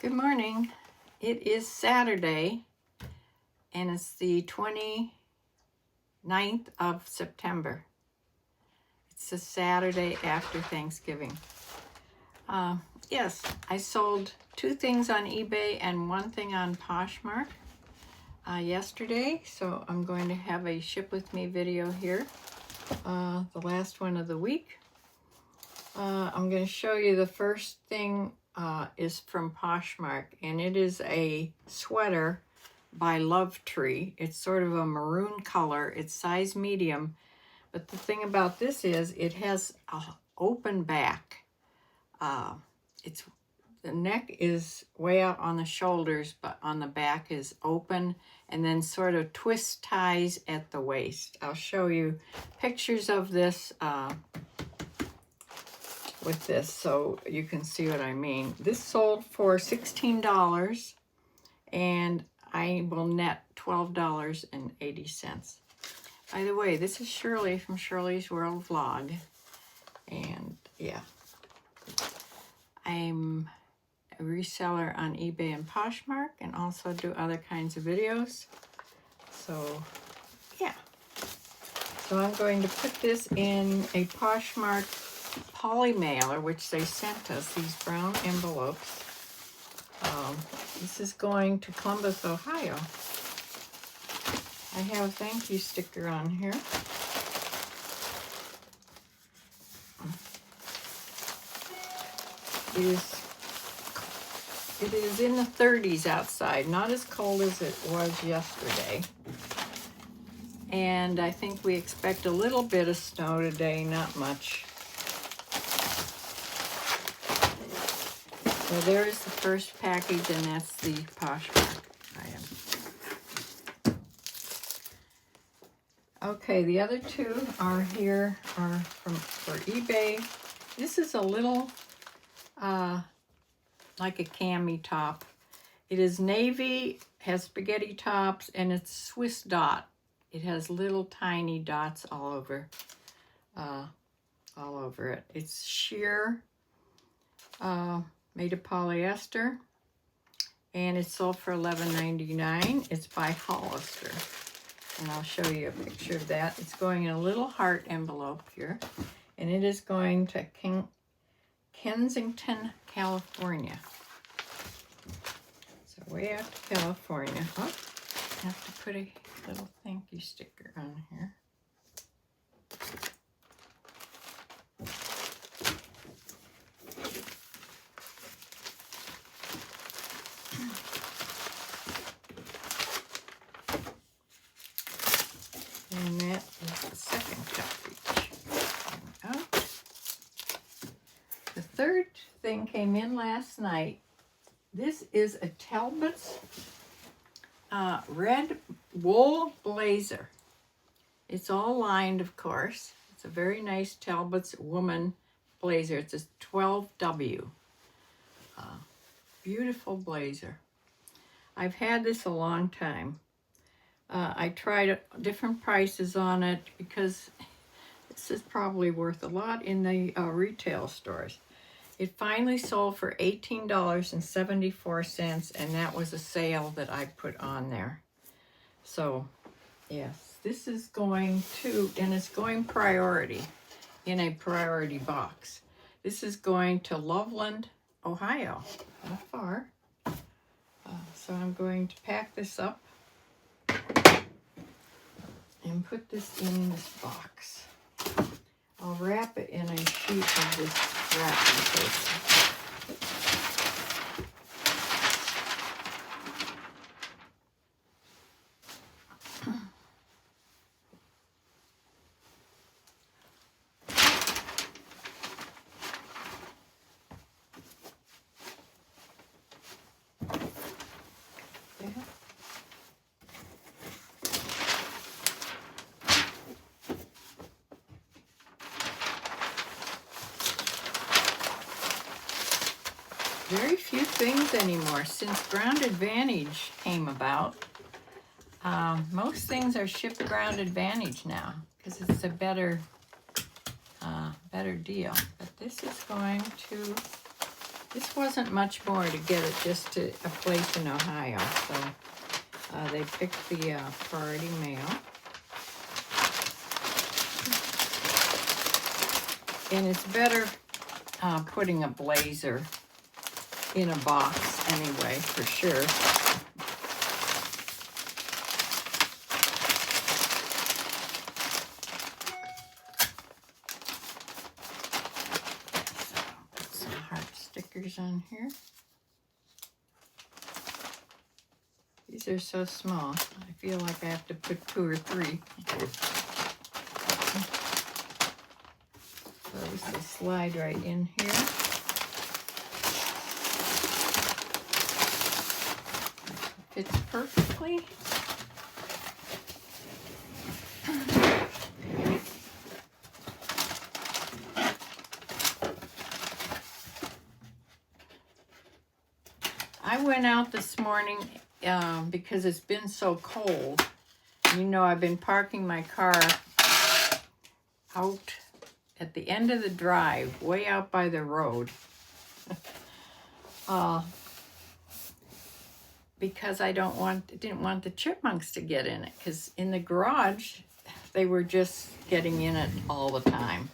Good morning. It is Saturday and it's the 29th of September. It's the Saturday after Thanksgiving. Yes, I sold 2 things on eBay and 1 thing on Poshmark yesterday, so I'm going to have a ship with me video here, the last one of the week. I'm going to show you the first thing is from Poshmark, and it is a sweater by Love Tree. It's sort of a maroon color. It's size medium, but the thing about this is it has a open back. The neck is way out on the shoulders, but on the back is open, and then sort of twist ties at the waist. I'll show you pictures of this with this so you can see what I mean. This sold for $16 and I will net $12.80. By the way, this is Shirley from Shirley's World Vlog, and yeah, I'm a reseller on eBay and Poshmark and also do other kinds of videos. So yeah, so I'm going to put this in a Poshmark poly mailer, which they sent us, these brown envelopes. This is going to Columbus, Ohio. I have a thank you sticker on here. It is in the 30s outside, not as cold as it was yesterday. And I think we expect a little bit of snow today, not much. So there is the first package, and that's the Poshmark item. Okay, the other 2 are here for eBay. This is a little like a cami top. It is navy, has spaghetti tops, and it's Swiss dot. It has little tiny dots all over it. It's sheer, made of polyester, and it's sold for $11.99. It's by Hollister, and I'll show you a picture of that. It's going in a little heart envelope here, and it is going to Kensington, California. So way out to California. Oh, I have to put a little thank you sticker on here. And that is the second package. Out. The third thing came in last night. This is a Talbots red wool blazer. It's all lined, of course. It's a very nice Talbots woman blazer. It's a 12W. Beautiful blazer. I've had this a long time. I tried different prices on it because this is probably worth a lot in the retail stores. It finally sold for $18.74, and that was a sale that I put on there. So, yes, this is going to, and it's going priority, in a priority box. This is going to Loveland, Ohio, not far. So I'm going to pack this up and put this in this box. I'll wrap it in a sheet of this wrapping paper. Very few things anymore since Ground Advantage came about. Most things are shipped Ground Advantage now because it's a better deal. But this is going to This wasn't much more to get it just to a place in Ohio, so they picked the priority mail. And it's better putting a blazer in a box anyway, for sure. Stickers on here. These are so small. I feel like I have to put 2 or 3. So this will slide right in here. Fits perfectly. I went out this morning because it's been so cold. You know, I've been parking my car out at the end of the drive, way out by the road. Because I didn't want the chipmunks to get in it, because in the garage they were just getting in it all the time,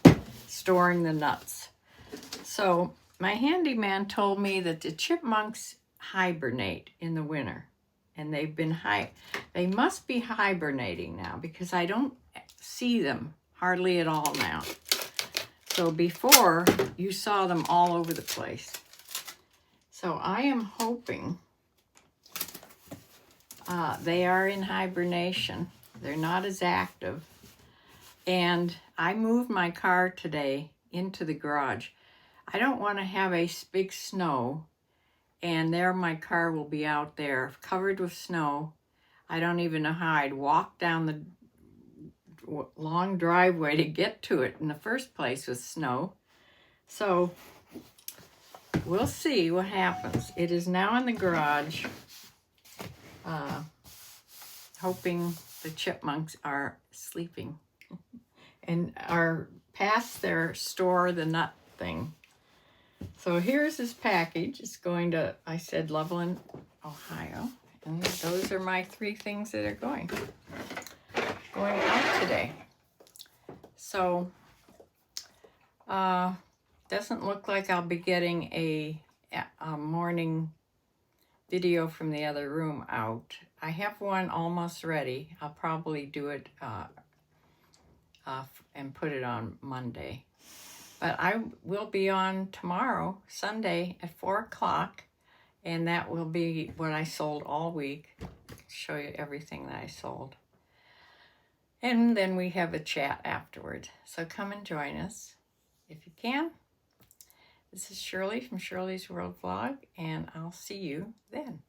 storing the nuts. So my handyman told me that the chipmunks hibernate in the winter, and they must be hibernating now, because I don't see them hardly at all now. So before, you saw them all over the place. So I am hoping they are in hibernation. They're not as active. And I moved my car today into the garage. I don't want to have a big snow, and there my car will be out there covered with snow. I don't even know how I'd walk down the long driveway to get to it in the first place with snow. So we'll see what happens. It is now in the garage, hoping the chipmunks are sleeping and are past their store the nut thing. So here's this package. It's going to, I said, Loveland, Ohio. And those are my 3 things that are going out today. So, doesn't look like I'll be getting a morning video from the other room out. I have one almost ready. I'll probably do it and put it on Monday. But I will be on tomorrow, Sunday, at 4 o'clock, and that will be what I sold all week. Show you everything that I sold. And then we have a chat afterwards. So come and join us if you can. This is Shirley from Shirley's World Vlog, and I'll see you then.